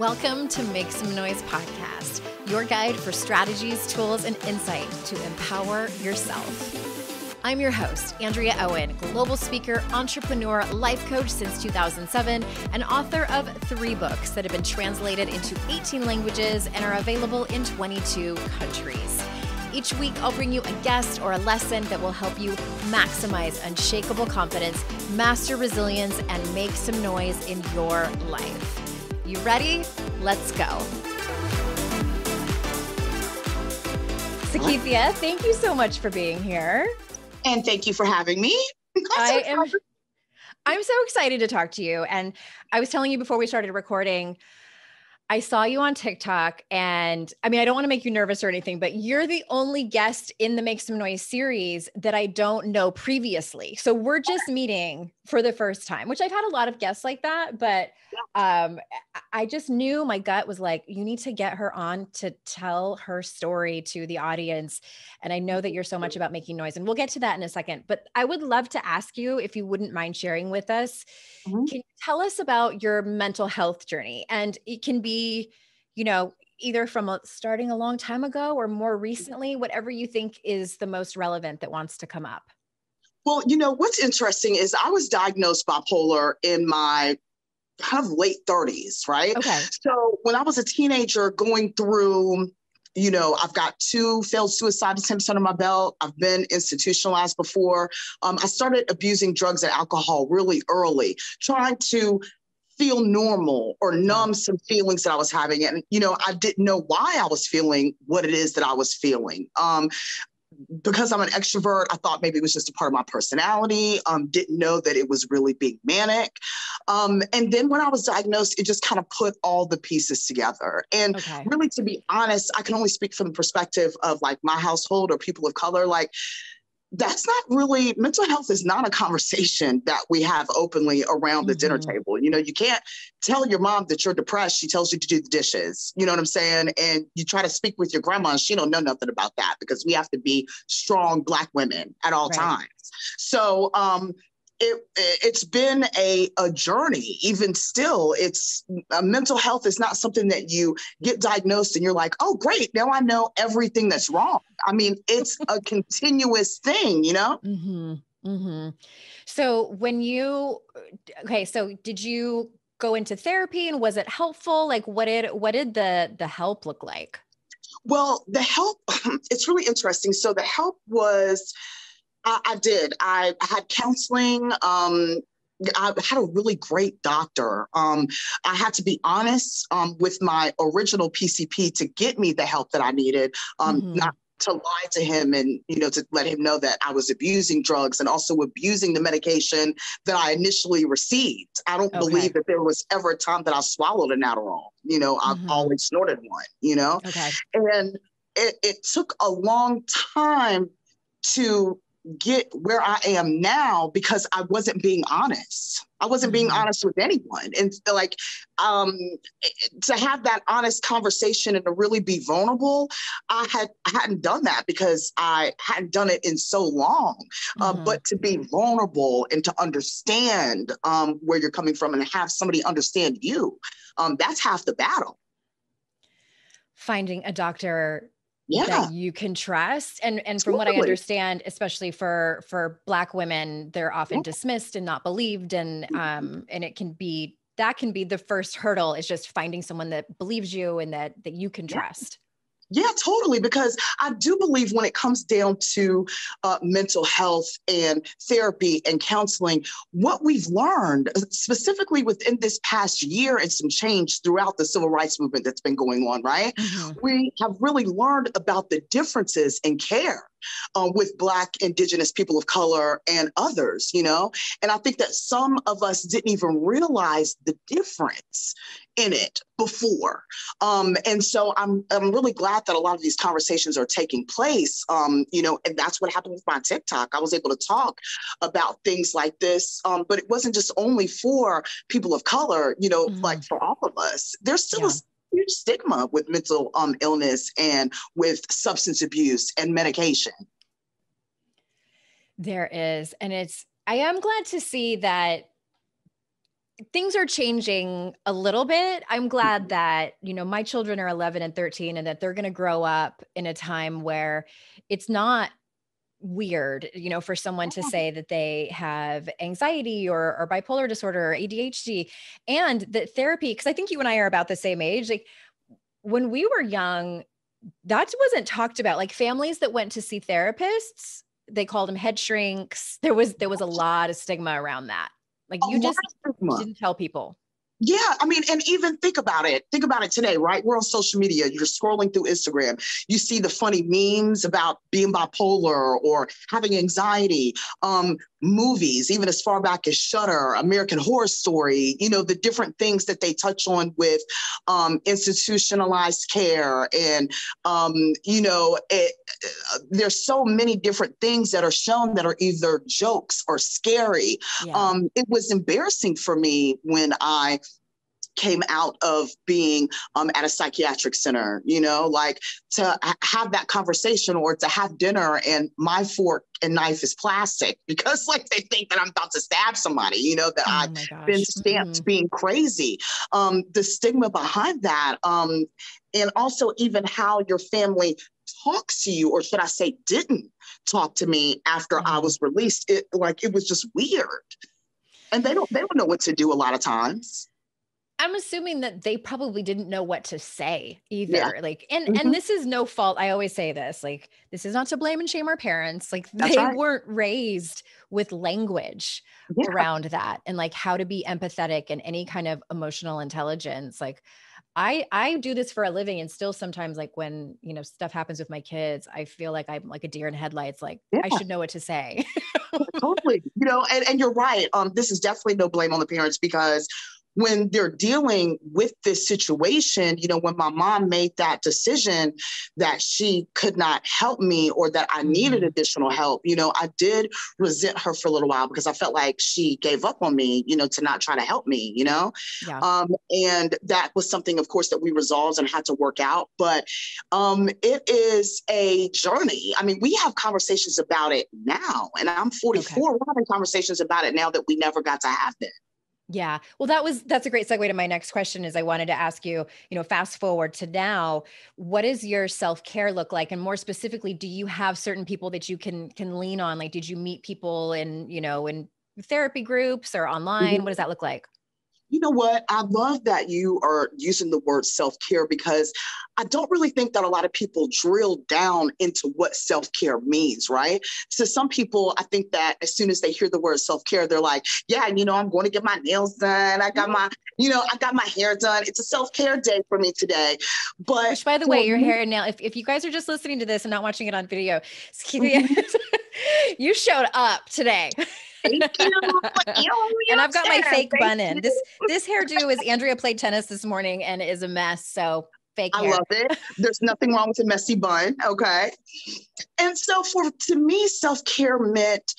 Welcome to Make Some Noise podcast, your guide for strategies, tools, and insight to empower yourself. I'm your host, Andrea Owen, global speaker, entrepreneur, life coach since 2007, and author of 3 books that have been translated into 18 languages and are available in 22 countries. Each week, I'll bring you a guest or a lesson that will help you maximize unshakable confidence, master resilience, and make some noise in your life. You ready? Let's go. Sekeithia, thank you so much for being here. And thank you for having me. I'm so excited to talk to you. And I was telling you before we started recording, I saw you on TikTok, and I mean, I don't want to make you nervous or anything, but you're the only guest in the Make Some Noise series that I don't know previously. So we're just meeting for the first time, which I've had a lot of guests like that, but I just knew my gut was like, you need to get her on to tell her story to the audience. And I know that you're so much about making noise, and we'll get to that in a second, but I would love to ask you, if you wouldn't mind sharing with us, can you tell us about your mental health journey? And it can be, either from starting a long time ago or more recently, whatever you think is the most relevant that wants to come up. Well, what's interesting is I was diagnosed bipolar in my kind of late 30s, right? Okay. So when I was a teenager going through, I've got 2 failed suicide attempts under my belt. I've been institutionalized before. I started abusing drugs and alcohol really early, trying to feel normal or numb some feelings that I was having. And, I didn't know why I was feeling what it is that I was feeling. Because I'm an extrovert, I thought maybe it was just a part of my personality. Didn't know that it was really being manic. And then when I was diagnosed, it just kind of put all the pieces together. And really, to be honest, I can only speak from the perspective of like my household or people of color. Like, that's not really, mental health is not a conversation that we have openly around the dinner table. You can't tell your mom that you're depressed. She tells you to do the dishes. You know what I'm saying? And you try to speak with your grandma, and she don't know nothing about that, because we have to be strong Black women at all times. So it's been a journey. Even still, it's mental health is not something that you get diagnosed and you're like, oh, great, now I know everything that's wrong. I mean, it's a continuous thing, So so did you go into therapy, and was it helpful? Like, what did the help look like? Well, the help, it's really interesting. So the help was, I did. I had counseling. I had a really great doctor. I had to be honest with my original PCP to get me the help that I needed, not to lie to him and, to let him know that I was abusing drugs and also abusing the medication that I initially received. I don't believe that there was ever a time that I swallowed an Adderall. I've always snorted one, And it took a long time to get where I am now, because I wasn't being honest. I wasn't being honest with anyone. And like, to have that honest conversation and to really be vulnerable, I hadn't done that because I hadn't done it in so long. But to be vulnerable and to understand where you're coming from and have somebody understand you, that's half the battle. Finding a doctor that you can trust. And from what I understand, especially for Black women, they're often dismissed and not believed. And it can be the first hurdle, is just finding someone that believes you and that you can trust. Yeah, totally. Because I do believe when it comes down to mental health and therapy and counseling, what we've learned specifically within this past year and some change throughout the civil rights movement that's been going on, right? We have really learned about the differences in care with Black, Indigenous people of color and others, And I think that some of us didn't even realize the difference in it before. And so I'm really glad that a lot of these conversations are taking place, and that's what happened with my TikTok. I was able to talk about things like this, but it wasn't just only for people of color, like for all of us. There's still a huge stigma with mental illness and with substance abuse and medication. There is. And I am glad to see that things are changing a little bit. I'm glad that, my children are 11 and 13 and that they're going to grow up in a time where it's not weird, for someone to say that they have anxiety or bipolar disorder or ADHD, and that therapy, because I think you and I are about the same age. Like when we were young, that wasn't talked about. Like families that went to see therapists, they called them head shrinks. There was a lot of stigma around that. Like you just didn't tell people. Yeah, I mean, and even think about it. Think about it today, right? We're on social media. You're scrolling through Instagram. You see the funny memes about being bipolar or having anxiety. Movies, even as far back as Shudder, American Horror Story, the different things that they touch on with institutionalized care. And, there's so many different things that are shown that are either jokes or scary. Yeah. It was embarrassing for me when I came out of being at a psychiatric center, like to have that conversation or to have dinner and my fork and knife is plastic because like they think that I'm about to stab somebody, that I've been stamped being crazy. The stigma behind that, and also even how your family talks to you, or should I say didn't talk to me after I was released. It was just weird. And they don't know what to do a lot of times. I'm assuming that they probably didn't know what to say either. Yeah. Like, and this is no fault. I always say this, like, this is not to blame and shame our parents. Like they weren't raised with language around that and like how to be empathetic and any kind of emotional intelligence. Like I do this for a living, and still sometimes like when, stuff happens with my kids, I feel like I'm like a deer in headlights. Like I should know what to say. Totally. And you're right. This is definitely no blame on the parents, because when they're dealing with this situation, when my mom made that decision that she could not help me or that I needed additional help, I did resent her for a little while because I felt like she gave up on me, to not try to help me, Yeah. And that was something, of course, that we resolved and had to work out. But it is a journey. I mean, we have conversations about it now, and I'm 44. Okay. We're having conversations about it now that we never got to have then. Yeah. Well, that's a great segue to my next question. Is I wanted to ask you, fast forward to now, what does your self-care look like? And more specifically, do you have certain people that you can lean on? Like, did you meet people in therapy groups or online? What does that look like? You know what? I love that you are using the word self-care, because I don't really think that a lot of people drill down into what self-care means, right? So some people, I think that as soon as they hear the word self-care, they're like, yeah, I'm going to get my nails done. I got my hair done. It's a self-care day for me today. But which, by the way, your hair and nail, if you guys are just listening to this and not watching it on video, Sekeithia, you showed up today. Thank you. And I've got my fake bun in. This hairdo is Andrea played tennis this morning and is a mess. So fake hair. I love it. There's nothing wrong with a messy bun. Okay. And so to me, self-care meant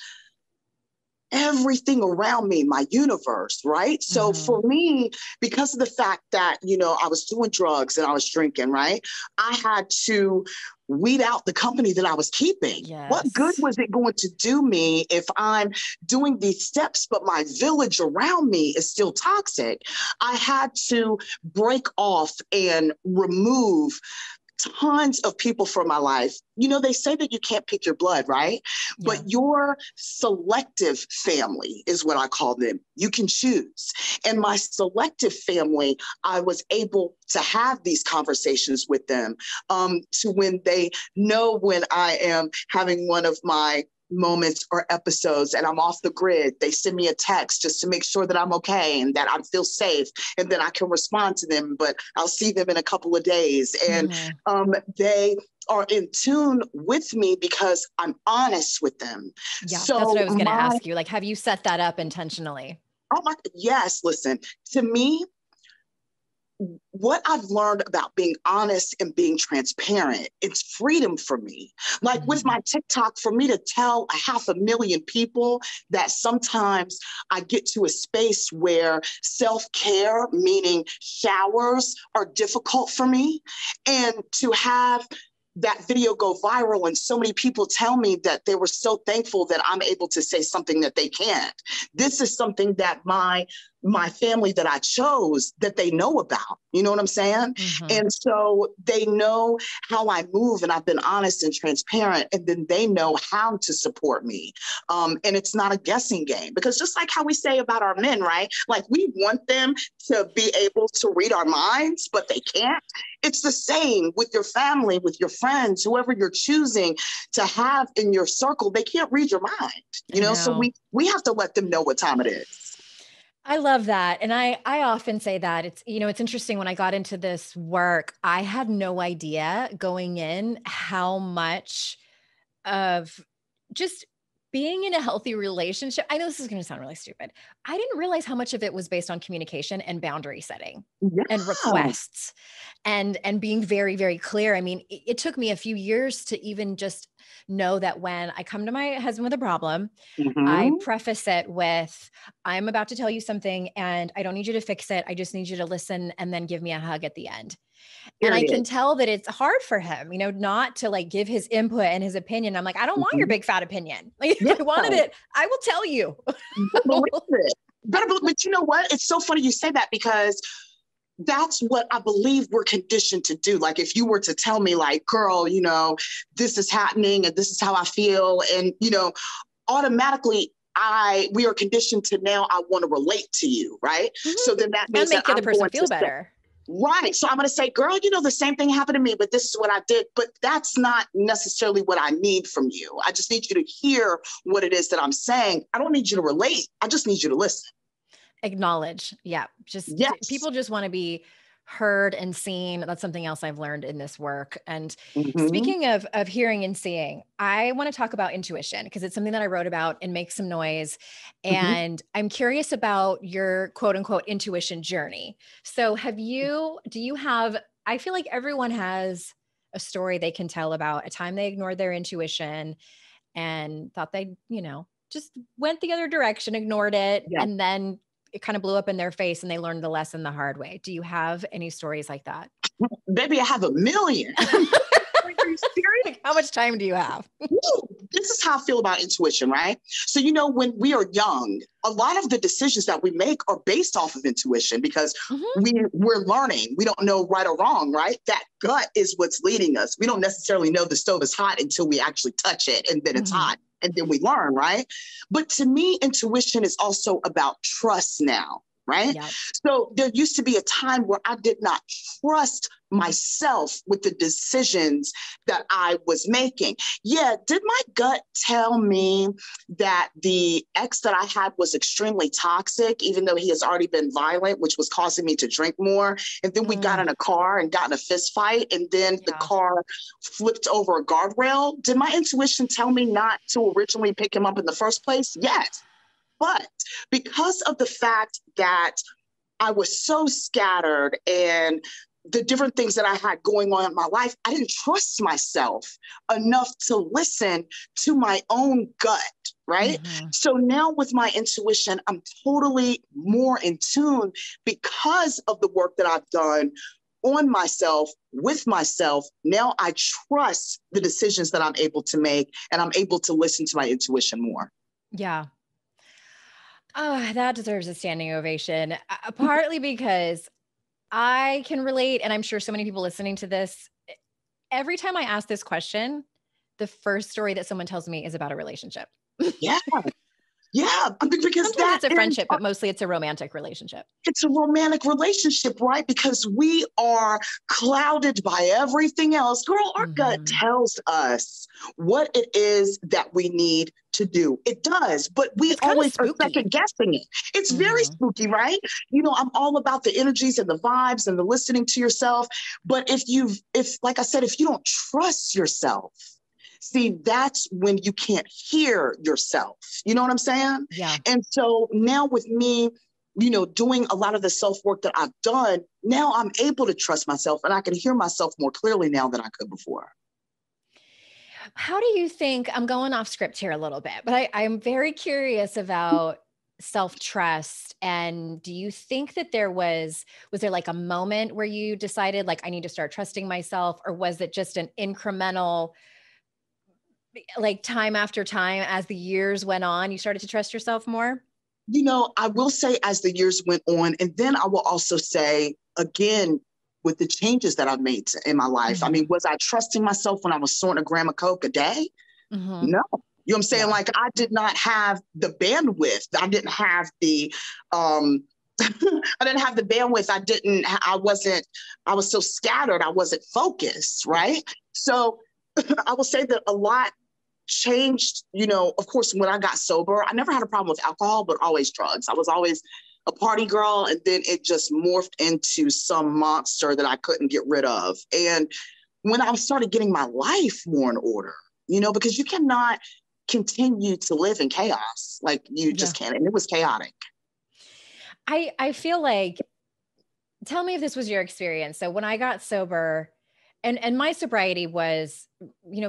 everything around me, my universe, right? So for me, because of the fact that, I was doing drugs and I was drinking, right? I had to weed out the company that I was keeping. Yes. What good was it going to do me if I'm doing these steps, but my village around me is still toxic? I had to break off and remove tons of people from my life. They say that you can't pick your blood, right? Yeah. But your selective family is what I call them. You can choose. And my selective family, I was able to have these conversations with them to when they know when I am having one of my moments or episodes and I'm off the grid, they send me a text just to make sure that I'm okay and that I feel safe, and then I can respond to them, but I'll see them in a couple of days. And they are in tune with me because I'm honest with them. Yeah, so that's what I was going to ask you. Like, have you set that up intentionally? Yes. Listen, to me, what I've learned about being honest and being transparent, it's freedom for me. Like with my TikTok, for me to tell 500,000 people that sometimes I get to a space where self-care, meaning showers, are difficult for me, and to have that video go viral and so many people tell me that they were so thankful that I'm able to say something that they can't. This is something that my family that I chose, that they know about, you know what I'm saying? Mm-hmm. And so they know how I move, and I've been honest and transparent, and then they know how to support me. And it's not a guessing game, because just like how we say about our men, right? Like, we want them to be able to read our minds, but they can't. It's the same with your family, with your friends, whoever you're choosing to have in your circle. They can't read your mind, you know? So we have to let them know what time it is. I love that. And I often say that it's, it's interesting, when I got into this work, I had no idea going in how much of just being in a healthy relationship. I know this is going to sound really stupid. I didn't realize how much of it was based on communication and boundary setting and requests and being very, very clear. I mean, it took me a few years to even just know that when I come to my husband with a problem, I preface it with, I'm about to tell you something and I don't need you to fix it. I just need you to listen and then give me a hug at the end. And I can tell that it's hard for him, not to like give his input and his opinion. I'm like, I don't want your big fat opinion. Like, if I wanted it, I will tell you. But you know what? It's so funny you say that, because that's what I believe we're conditioned to do. Like, if you were to tell me, like, girl, this is happening and this is how I feel, and, automatically we are conditioned to, now I want to relate to you, right? Mm-hmm. So then that means make the other person feel better. Right. So I'm going to say, girl, the same thing happened to me, but this is what I did. But that's not necessarily what I need from you. I just need you to hear what it is that I'm saying. I don't need you to relate. I just need you to listen. Acknowledge. Yeah. People just want to be heard and seen. That's something else I've learned in this work. And speaking of hearing and seeing, I want to talk about intuition, because it's something that I wrote about in Make Some Noise. And I'm curious about your quote unquote intuition journey. So do you have, I feel like everyone has a story they can tell about a time they ignored their intuition and thought they, just went the other direction, ignored it. Yeah. And then it kind of blew up in their face and they learned the lesson the hard way. Do you have any stories like that? Baby, I have a million. Are you serious? How much time do you have? This is how I feel about intuition, right? So, when we are young, a lot of the decisions that we make are based off of intuition, because we're learning. We don't know right or wrong, right? That gut is what's leading us. We don't necessarily know the stove is hot until we actually touch it, and then it's hot. And then we learn, right? But to me, intuition is also about trust now, right? Yep. So there used to be a time where I did not trust myself with the decisions that I was making. Yeah, did my gut tell me that the ex that I had was extremely toxic, even though he has already been violent, which was causing me to drink more? And then we got in a car and got in a fist fight, and then the car flipped over a guardrail. Did my intuition tell me not to originally pick him up in the first place? Yes. But because of the fact that I was so scattered and the different things that I had going on in my life, I didn't trust myself enough to listen to my own gut, right? So now with my intuition, I'm totally more in tune because of the work that I've done on myself, with myself. Now I trust the decisions that I'm able to make, and I'm able to listen to my intuition more. Yeah. Oh, that deserves a standing ovation, partly because I can relate, and I'm sure so many people listening to this, every time I ask this question, the first story that someone tells me is about a relationship. Yeah. Yeah, because sometimes it's a friendship, but mostly it's a romantic relationship. It's a romantic relationship, right? Because we are clouded by everything else. Girl, our gut tells us what it is that we need to do. It does, but we always are second guessing it. It's very spooky, right? I'm all about the energies and the vibes and the listening to yourself. But like I said, if you don't trust yourself, see, that's when you can't hear yourself. You know what I'm saying? Yeah. And so now with me, doing a lot of the self-work that I've done, now I'm able to trust myself, and I can hear myself more clearly now than I could before. How do you think, I'm going off script here a little bit, but I'm very curious about self-trust? And do you think that was there like a moment where you decided like, I need to start trusting myself? Or was it just an incremental, like time after time, as the years went on, you started to trust yourself more? I will say as the years went on, and then I will also say again, with the changes that I've made in my life, I mean, was I trusting myself when I was snorting a gram of Coke a day? Mm-hmm. No. You know what I'm saying? Yeah. Like, I did not have the bandwidth. I didn't have the, I didn't have the bandwidth. I was so scattered. I wasn't focused, right? So I will say that a lot changed, of course, when I got sober. I never had a problem with alcohol, but always drugs. I was always a party girl, and then it just morphed into some monster that I couldn't get rid of. And when I started getting my life more in order, because you cannot continue to live in chaos. Like, you just can't. And it was chaotic. I feel like, tell me if this was your experience. So when I got sober, and my sobriety was,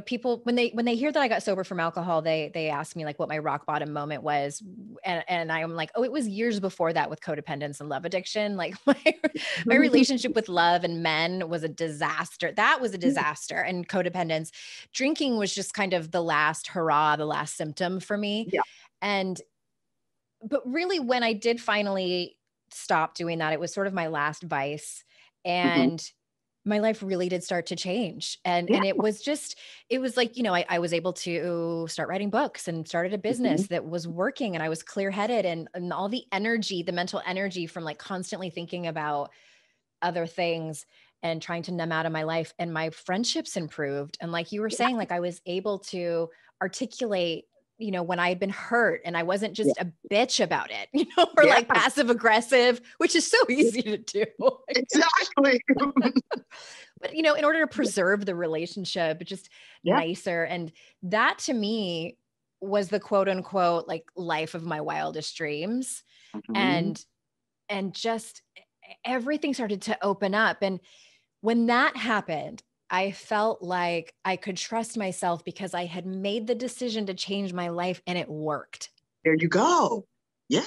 people, when they hear that I got sober from alcohol, they ask me like what my rock bottom moment was. And I'm like, oh, it was years before that with codependence and love addiction. Like my relationship with love and men was a disaster. That was a disaster. And codependence, drinking was just kind of the last hurrah, the last symptom for me. Yeah. But really, when I did finally stop doing that, it was sort of my last vice. And my life really did start to change. And it was like, I was able to start writing books and started a business that was working, and I was clear-headed, and all the energy, the mental energy from like constantly thinking about other things and trying to numb out of my life, and my friendships improved. And like you were saying, like I was able to articulate, when I had been hurt, and I wasn't just a bitch about it, or like passive aggressive, which is so easy to do. Exactly. But, in order to preserve the relationship, just nicer. And that to me was the quote unquote, like life of my wildest dreams. And just everything started to open up. And when that happened, I felt like I could trust myself because I had made the decision to change my life, and it worked. There you go. Yeah.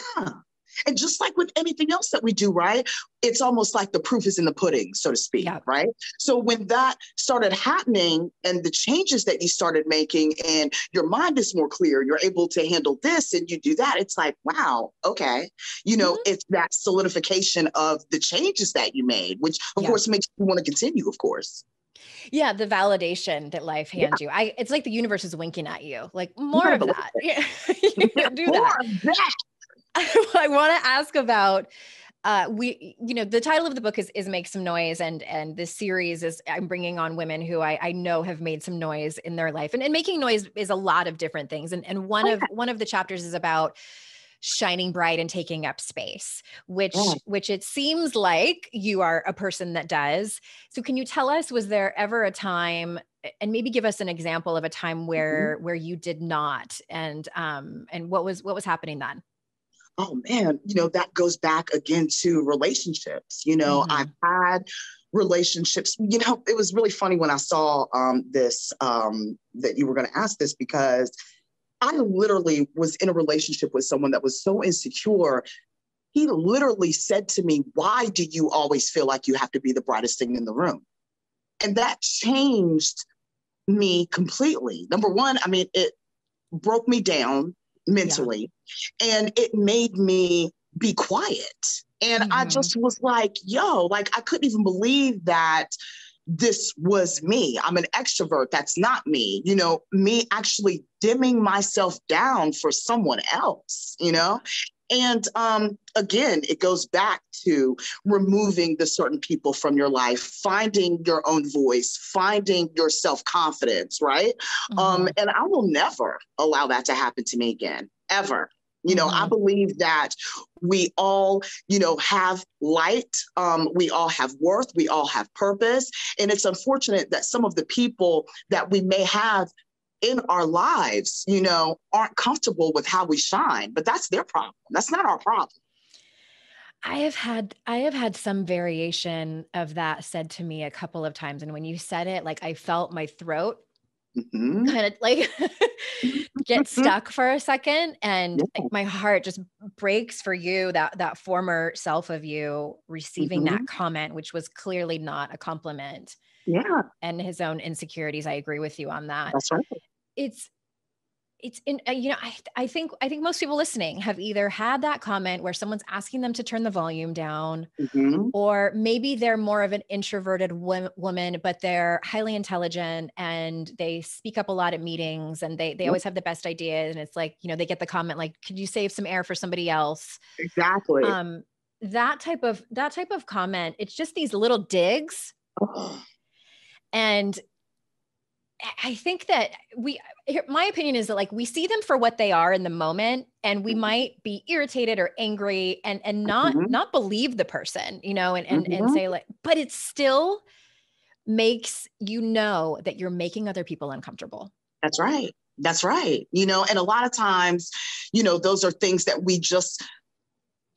And just like with anything else that we do, right? It's almost like the proof is in the pudding, so to speak, right? So when that started happening, and the changes that you started making, and your mind is more clear, you're able to handle this and you do that, it's like, wow, okay. It's that solidification of the changes that you made, which of course makes you want to continue, of course. Yeah, the validation that life hands you. It's like the universe is winking at you, like more of that. Do that. I want to ask about the title of the book is Make Some Noise. And this series is, I'm bringing on women who I know have made some noise in their life, and making noise is a lot of different things. And one of the chapters is about shining bright and taking up space, which it seems like you are a person that does. So can you tell us, was there ever a time, and maybe give us an example of a time where you did not, and what was happening then? Oh man, that goes back again to relationships. I've had relationships, it was really funny when I saw this, that you were going to ask this, because I literally was in a relationship with someone that was so insecure. He literally said to me, "Why do you always feel like you have to be the brightest thing in the room?" And that changed me completely. Number one, I mean, it broke me down mentally, and it made me be quiet. And I just was like, I couldn't even believe that this was me. I'm an extrovert. That's not me. Me actually dimming myself down for someone else, And again, it goes back to removing the certain people from your life, finding your own voice, finding your self-confidence, right? And I will never allow that to happen to me again, ever. I believe that we all, have light. We all have worth. We all have purpose. And it's unfortunate that some of the people that we may have in our lives, aren't comfortable with how we shine, but that's their problem. That's not our problem. I have had some variation of that said to me a couple of times. And when you said it, like I felt my throat kind of like get stuck for a second, and like my heart just breaks for you, that former self of you receiving Mm-hmm. that comment, which was clearly not a compliment, Yeah, and his own insecurities. I agree with you on that. that's right. It's in, I think most people listening have either had that comment where someone's asking them to turn the volume down, Mm-hmm. or maybe they're more of an introverted woman, but they're highly intelligent and they speak up a lot at meetings, and they Yep, always have the best ideas. And it's like, they get the comment like, could you save some air for somebody else? exactly. Um, that type of comment, it's just these little digs. Oh, And I think that my opinion is that, like, we see them for what they are in the moment, and we might be irritated or angry and not mhm, believe the person, and mhm. say, like, but it still makes that you're making other people uncomfortable That's right. That's right. And a lot of times, those are things that we just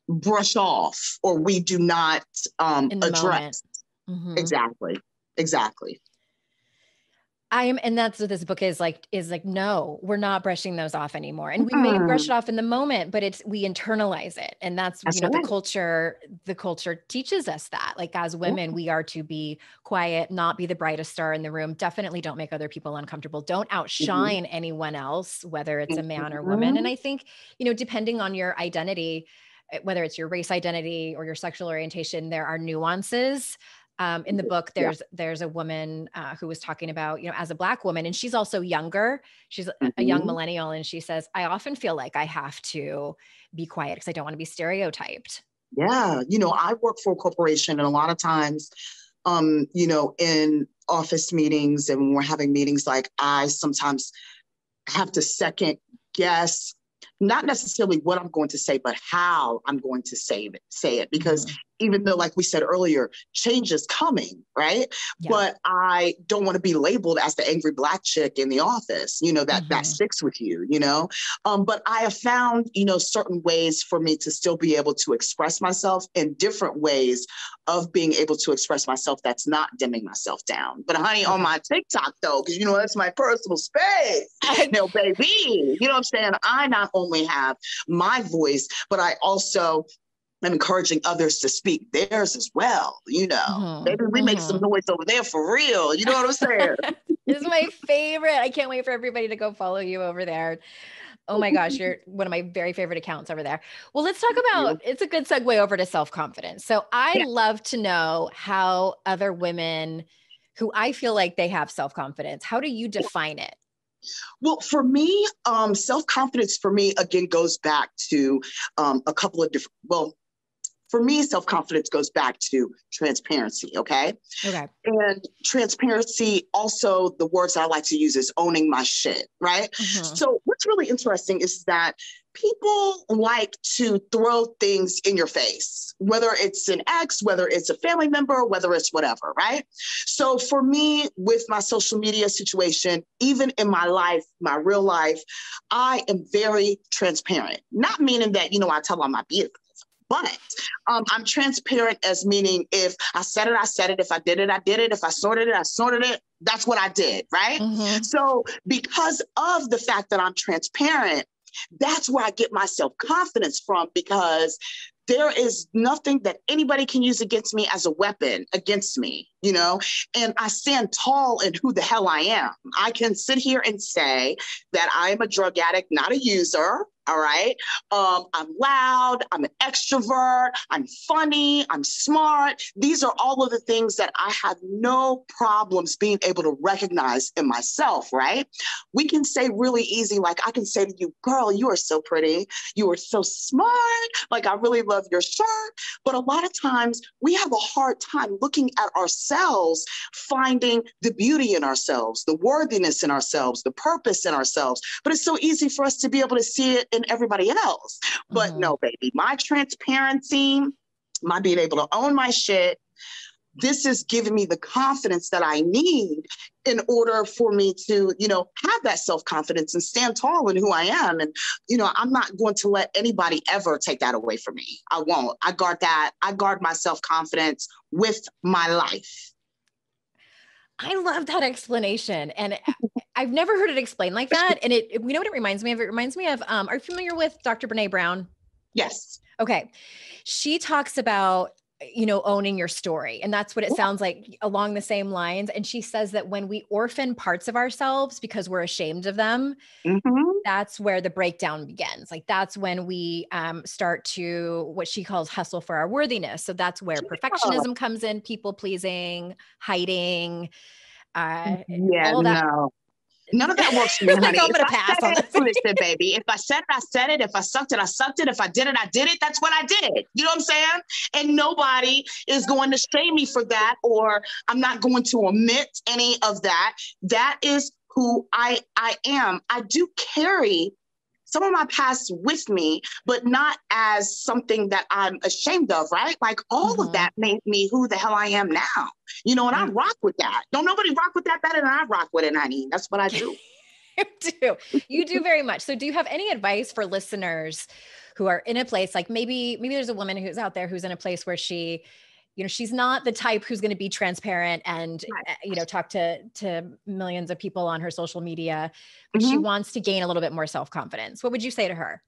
brush off or we do not in the moment. address. Mhm. Exactly. Exactly. And that's what this book is like, no, we're not brushing those off anymore. And we may brush Mm, it off in the moment, but we internalize it. And that's, that's the right. culture teaches us that, like, as Yeah. women, we are to be quiet, not be the brightest star in the room. Definitely don't make other people uncomfortable. Don't Mhm, outshine anyone else, whether it's a man or woman. And mhm. I think, depending on your identity, whether it's your race identity or your sexual orientation, there are nuances. In the book, Yeah. there's a woman who was talking about, as a Black woman, and she's also younger. She's a young Mhm. millennial, and she says, I often feel like I have to be quiet because I don't want to be stereotyped. Yeah. I work for a corporation, and a lot of times, in office meetings and when we're having meetings, like I sometimes have to second guess not necessarily what I'm going to say, but how I'm going to say it. Because Mhm. even though, like we said earlier, change is coming, right? Yeah. But I don't want to be labeled as the angry Black chick in the office, that Mhm. sticks with you. But I have found, certain ways for me to still be able to express myself in different ways of being able to express myself that's not dimming myself down. But honey, on Okay. my TikTok though, because that's my personal space. Now, baby, you know what I'm saying? I not only have my voice, but I also am encouraging others to speak theirs as well. Mhm. Maybe we make some Mhm. noise over there for real. You know what I'm saying? This is my favorite. I can't wait for everybody to go follow you over there. Oh my gosh, you're one of my very favorite accounts over there. Well, let's talk about, You. it's a good segue over to self-confidence. So I Yeah. love to know how other women who I feel like they have self-confidence, how do you define it? Well, for me, self-confidence for me, again, goes back to a couple of different, well, for me, self-confidence goes back to transparency, okay? Okay. And transparency, also the words I like to use is owning my shit, right? Mhm. So what's really interesting is that people like to throw things in your face, whether it's an ex, whether it's a family member, whether it's whatever, right? So for me, with my social media situation, even in my life, my real life, I am very transparent. Not meaning that, I tell all my business. But I'm transparent as meaning if I said it, I said it. If I did it, I did it. If I sorted it, I sorted it. That's what I did, right? Mhm. So because of the fact that I'm transparent, that's where I get my self-confidence from, because there is nothing that anybody can use against me as a weapon against me. And I stand tall in who the hell I am. I can sit here and say that I am a drug addict, not a user. All right. I'm loud. I'm an extrovert. I'm funny. I'm smart. These are all of the things that I have no problems being able to recognize in myself. Right. We can say really easy, like I can say to you, girl, you are so pretty. You are so smart. Like, I really love your shirt. But a lot of times we have a hard time looking at ourselves, finding the beauty in ourselves, the worthiness in ourselves, the purpose in ourselves. But it's so easy for us to be able to see it in everybody else. But Mhm. no, baby, my transparency, my being able to own my shit, this is giving me the confidence that I need in order for me to, have that self-confidence and stand tall in who I am. And, I'm not going to let anybody ever take that away from me. I won't. I guard that. I guard my self-confidence with my life. I love that explanation. And I've never heard it explained like that. And we know what it reminds me of. It reminds me of, are you familiar with Dr. Brene Brown? Yes. Okay. She talks about, owning your story. And that's what it sounds like, along the same lines. And she says that when we orphan parts of ourselves because we're ashamed of them, that's where the breakdown begins. Like that's when we start to what she calls hustle for our worthiness. So that's where perfectionism comes in, people pleasing, hiding, all that. No. None of that works for me, honey. Like, I'm going to pass on this. Listen, baby, if I said it, I said it. If I sucked it, I sucked it. If I did it, I did it. That's what I did. You know what I'm saying? And nobody is going to shame me for that, or I'm not going to omit any of that. That is who I am. I do carry some of my past with me, but not as something that I'm ashamed of, right? Like all of that made me who the hell I am now, and I rock with that. Don't nobody rock with that better than I rock with it, honey. That's what I do. You do very much. So do you have any advice for listeners who are in a place, like maybe there's a woman who's out there who's in a place where she, she's not the type who's going to be transparent and, talk to millions of people on her social media, but she wants to gain a little bit more self-confidence. What would you say to her?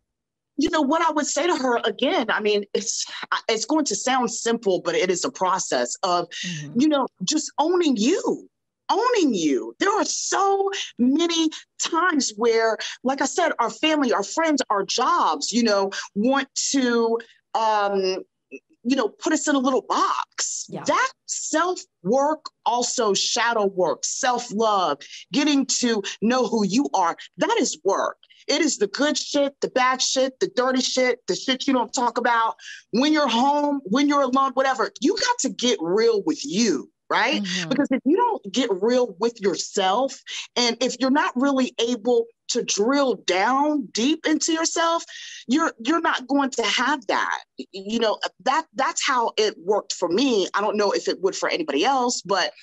What I would say to her again, I mean, it's going to sound simple, but it is a process of, just owning you. There are so many times where, like I said, our family, our friends, our jobs, want to, put us in a little box. Yeah. That self-work, also shadow work, self-love, getting to know who you are, that is work. It is the good shit, the bad shit, the dirty shit, the shit you don't talk about. When you're home, when you're alone, whatever, you got to get real with you. Right? Because if you don't get real with yourself, and if you're not really able to drill down deep into yourself, you're not going to have that. That's how it worked for me. I don't know if it would for anybody else, but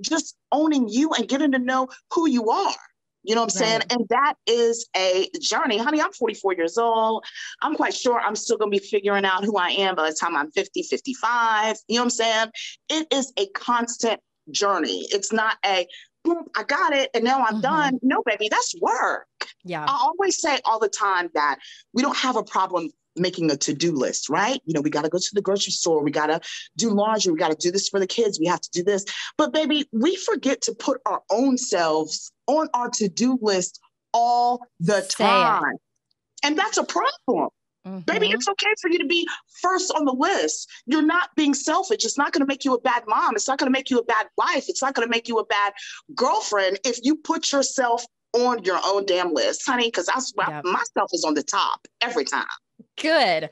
just owning you and getting to know who you are. You know what I'm saying? And that is a journey. Honey, I'm 44 years old. I'm quite sure I'm still going to be figuring out who I am by the time I'm 50, 55. You know what I'm saying? It is a constant journey. It's not a, boom, I got it, and now I'm done. No, baby, that's work. Yeah. I always say all the time that we don't have a problem making a to-do list, right? We got to go to the grocery store. We got to do laundry. We got to do this for the kids. We have to do this. But baby, we forget to put our own selves on our to-do list all the time. And that's a problem. Baby, it's okay for you to be first on the list. You're not being selfish. It's not going to make you a bad mom. It's not going to make you a bad wife. It's not going to make you a bad girlfriend if you put yourself on your own damn list, honey, because that's myself is on the top every time. Good.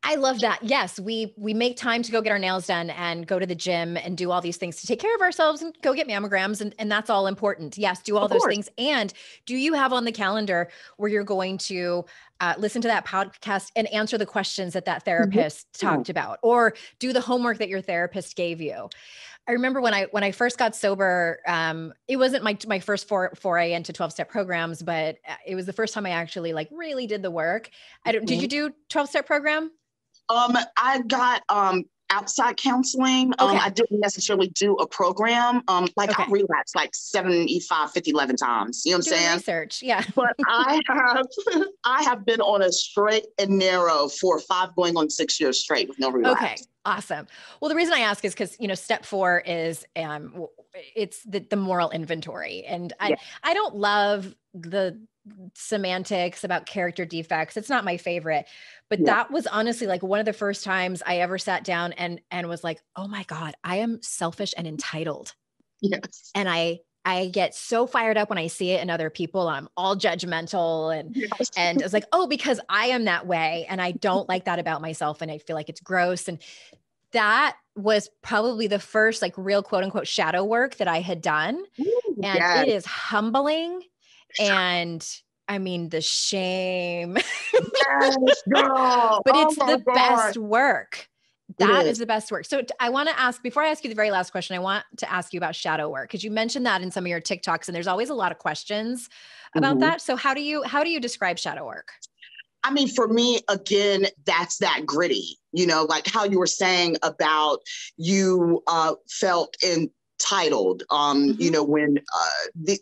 I love that. Yes, we make time to go get our nails done and go to the gym and do all these things to take care of ourselves and go get mammograms. And that's all important. Yes, do all those things. And do you have on the calendar where you're going to listen to that podcast and answer the questions that therapist talked about, or do the homework that your therapist gave you? I remember when I first got sober, it wasn't my first foray into 12-step programs, but it was the first time I actually really did the work. Did you do 12-step program? I got outside counseling. Okay. I didn't necessarily do a program. I relapsed 75, 50, 11 times. You know what I'm saying? Research, yeah. But I have been on a straight and narrow for 5 going on 6 years straight with no relapse. Okay, awesome. Well, the reason I ask is because, step 4 is it's the moral inventory. And I don't love the semantics about character defects. It's not my favorite, but that was honestly one of the first times I ever sat down and was like, oh my God, I am selfish and entitled. Yes. And I get so fired up when I see it in other people. I'm all judgmental and it's like, oh, because I am that way. And I don't like that about myself. And I feel like it's gross. And that was probably the first real quote unquote shadow work that I had done. And it is humbling. And I mean, the shame, yes, girl. but it's the best work. That is the best work. So I want to ask, before I ask you the very last question, I want to ask you about shadow work, because you mentioned that in some of your TikToks, and there's always a lot of questions about that. So how do you describe shadow work? I mean, for me, again, that's that gritty, like how you were saying about you felt entitled, when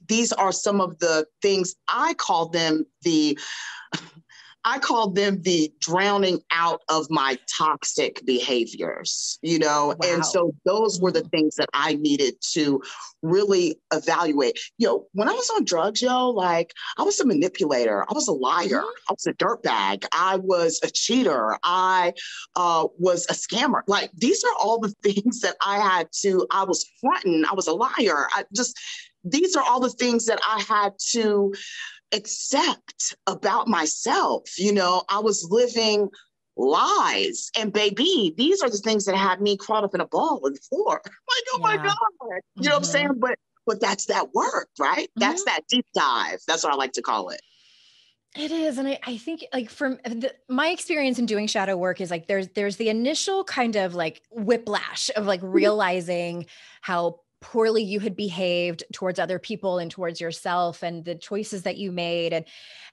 these are some of the things I call them I call them the drowning out of my toxic behaviors, you know? Wow. And so those were the things that I needed to really evaluate. When I was on drugs, like I was a manipulator. I was a liar. I was a dirtbag. I was a cheater. I was a scammer. Like, these are all the things that I was fronting. I was a liar. These are all the things that I had to accept about myself. I was living lies. And baby, these are the things that had me caught up in a ball on the floor. Like, oh my God. You know what I'm saying? But that's that work, right? That's that deep dive. That's what I like to call it. It is. And I think, like, from my experience in doing shadow work is like, there's the initial kind of like whiplash of like realizing how poorly you had behaved towards other people and towards yourself and the choices that you made.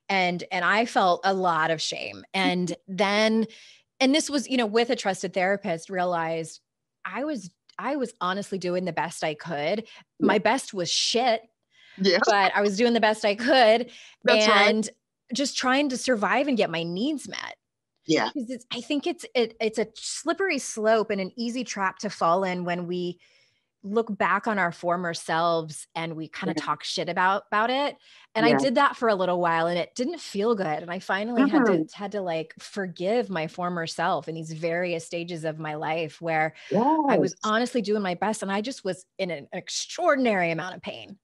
And I felt a lot of shame. And then, and this was, with a trusted therapist, realized I was honestly doing the best I could. Yeah. My best was shit, but I was doing the best I could. That's and right. Just trying to survive and get my needs met. Yeah. Because I think it's a slippery slope and an easy trap to fall in when we look back on our former selves and we kind of talk shit about it. And I did that for a little while and it didn't feel good. And I finally had to like forgive my former self in these various stages of my life where I was honestly doing my best. And I just was in an extraordinary amount of pain.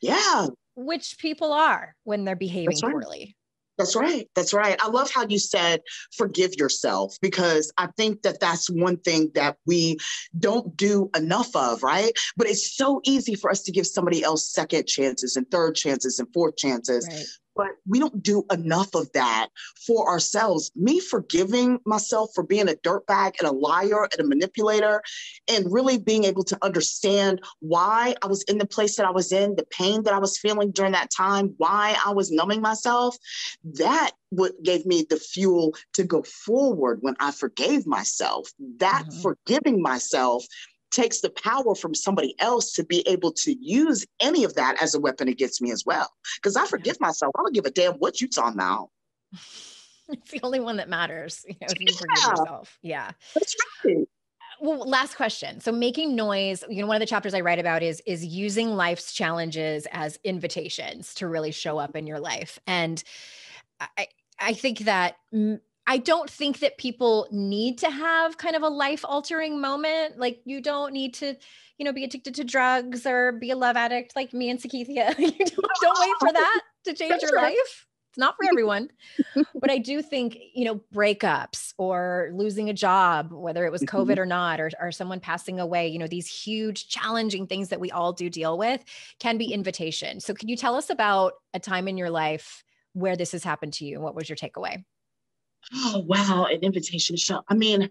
Yeah. Which people are when they're behaving poorly. That's right. That's right. I love how you said, forgive yourself, because I think that that's one thing that we don't do enough of, right? But it's so easy for us to give somebody else second chances and third chances and fourth chances. Right. But we don't do enough of that for ourselves. Me forgiving myself for being a dirtbag and a liar and a manipulator, and really being able to understand why I was in the place that I was in, the pain that I was feeling during that time, why I was numbing myself, that what gave me the fuel to go forward when I forgave myself. That forgiving myself takes the power from somebody else to be able to use any of that as a weapon against me as well. Because I forgive myself. I don't give a damn what you talking about. It's the only one that matters, if you forgive yourself. Yeah. That's right. Well, last question. So making noise, one of the chapters I write about is using life's challenges as invitations to really show up in your life. And I think that I don't think that people need to have kind of a life-altering moment. Like, you don't need to, be addicted to drugs or be a love addict like me and Sekeithia. Don't wait for that to change your life. It's not for everyone. But I do think, breakups or losing a job, whether it was COVID or not, or someone passing away, these huge challenging things that we all do deal with can be invitations. So can you tell us about a time in your life where this has happened to you? What was your takeaway? Oh, wow. An invitation to show. I mean,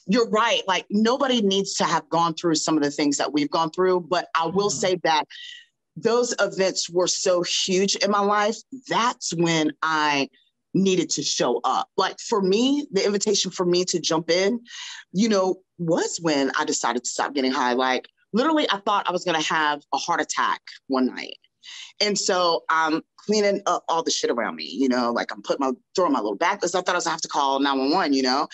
you're right. Like, nobody needs to have gone through some of the things that we've gone through, but I will say that those events were so huge in my life. That's when I needed to show up. Like, for me, the invitation for me to jump in, was when I decided to stop getting high. Like, literally, I thought I was going to have a heart attack one night. And so I'm cleaning up all the shit around me, like I'm throwing my little back, because I thought I was gonna have to call 911,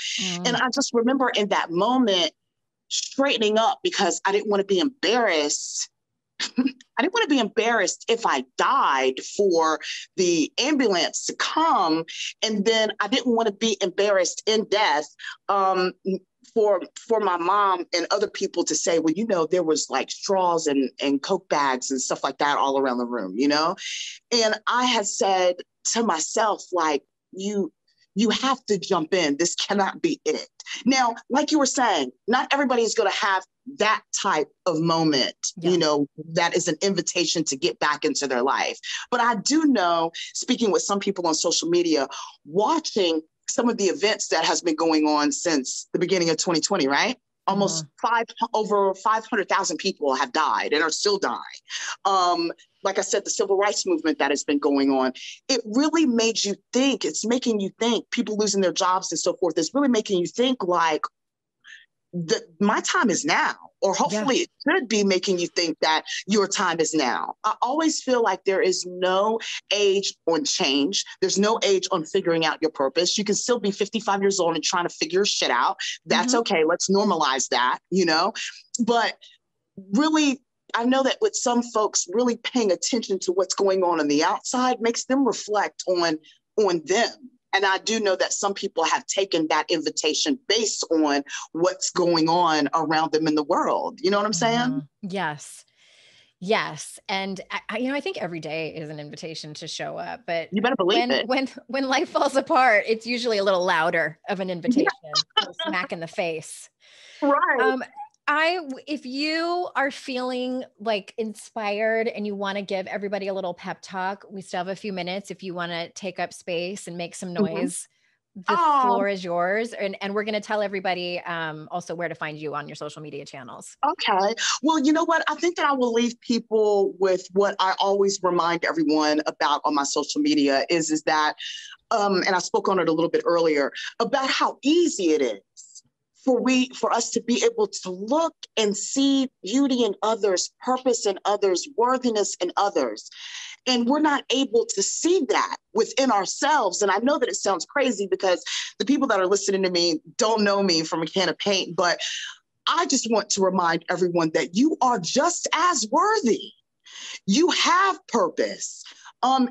And I just remember in that moment straightening up, because I didn't want to be embarrassed. I didn't want to be embarrassed if I died for the ambulance to come. And then I didn't want to be embarrassed in death, for my mom and other people to say, well, there was like straws and Coke bags and stuff like that all around the room, And I had said to myself, like, you have to jump in. This cannot be it. Now, like you were saying, not everybody is going to have that type of moment, that is an invitation to get back into their life. But I do know, speaking with some people on social media, watching some of the events that has been going on since the beginning of 2020, right? Almost over 500,000 people have died and are still dying. Like I said, the civil rights movement that has been going on, it really made you think, it's making you think, people losing their jobs and so forth, it's really making you think like, my time is now, or hopefully it should be making you think that your time is now. I always feel like there is no age on change. There's no age on figuring out your purpose. You can still be 55 years old and trying to figure shit out. That's okay. Let's normalize that, but really, I know that with some folks, really paying attention to what's going on the outside makes them reflect on them. And I do know that some people have taken that invitation based on what's going on around them in the world. You know what I'm saying? Yes. Yes. And I think every day is an invitation to show up, but you better believe it. When life falls apart, it's usually a little louder of an invitation, a little smack in the face. Right. If you are feeling like inspired and you want to give everybody a little pep talk, we still have a few minutes. If you want to take up space and make some noise, the floor is yours. And we're going to tell everybody also where to find you on your social media channels. Okay. Well, you know what? I think that I will leave people with what I always remind everyone about on my social media is that, and I spoke on it a little bit earlier, about how easy it is for us to be able to look and see beauty in others, purpose in others, worthiness in others. And we're not able to see that within ourselves. And I know that it sounds crazy because the people that are listening to me don't know me from a can of paint, but I just want to remind everyone that you are just as worthy. You have purpose.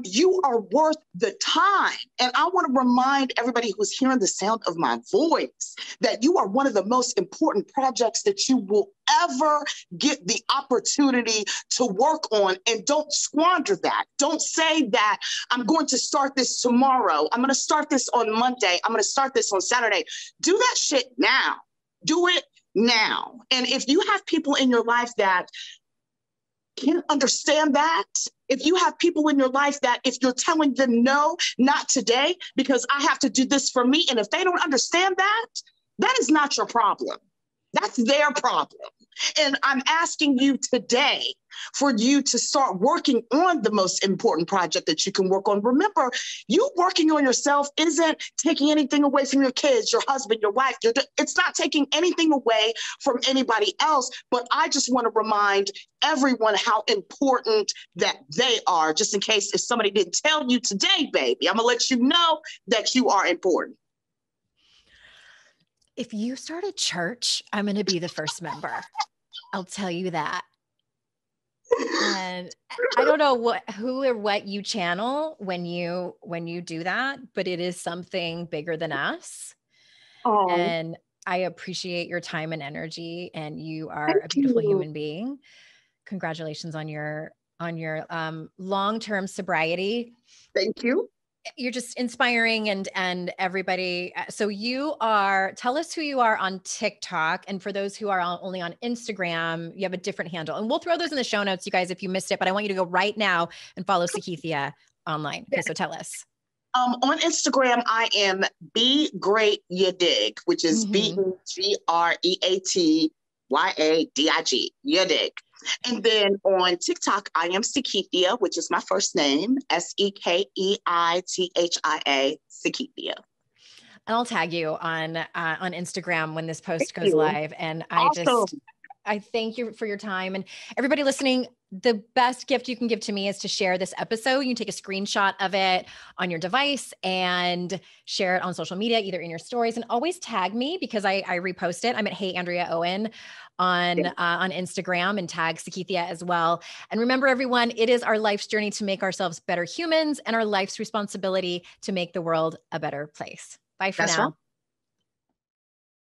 You are worth the time. And I want to remind everybody who's hearing the sound of my voice that you are one of the most important projects that you will ever get the opportunity to work on. And don't squander that. Don't say that I'm going to start this tomorrow. I'm going to start this on Monday. I'm going to start this on Saturday. Do that shit now. Do it now. And if you have people in your life that can't understand that, if you have people in your life that if you're telling them no, not today, because I have to do this for me, and if they don't understand that, that is not your problem. That's their problem. And I'm asking you today for you to start working on the most important project that you can work on. Remember, you working on yourself isn't taking anything away from your kids, your husband, your wife. It's not taking anything away from anybody else. But I just want to remind everyone how important that they are, just in case if somebody didn't tell you today, baby, I'm going to let you know that you are important. If you start a church, I'm going to be the first member. I'll tell you that. And I don't know who or what you channel when you do that, but it is something bigger than us. Oh. And I appreciate your time and energy, and you are a beautiful human being. Congratulations on your long-term sobriety. Thank you. You're just inspiring and everybody. So tell us who you are on TikTok. And for those who are only on Instagram, you have a different handle, and we'll throw those in the show notes, you guys, if you missed it, but I want you to go right now and follow Sekeithia online. Okay. So tell us. On Instagram, I am Be Great Ya Dig, which is BEGREATYADIG, Ya Dig. And then on TikTok, I am Sekeithia, which is my first name, SEKEITHIA, Sekeithia. And I'll tag you on Instagram when this post goes live. And I thank you for your time. And everybody listening, the best gift you can give to me is to share this episode. You can take a screenshot of it on your device and share it on social media, either in your stories, and always tag me because I repost it. I'm at Hey Andrea Owen on Instagram, and tag Sekeithia as well. And remember, everyone, it is our life's journey to make ourselves better humans and our life's responsibility to make the world a better place. Bye for now.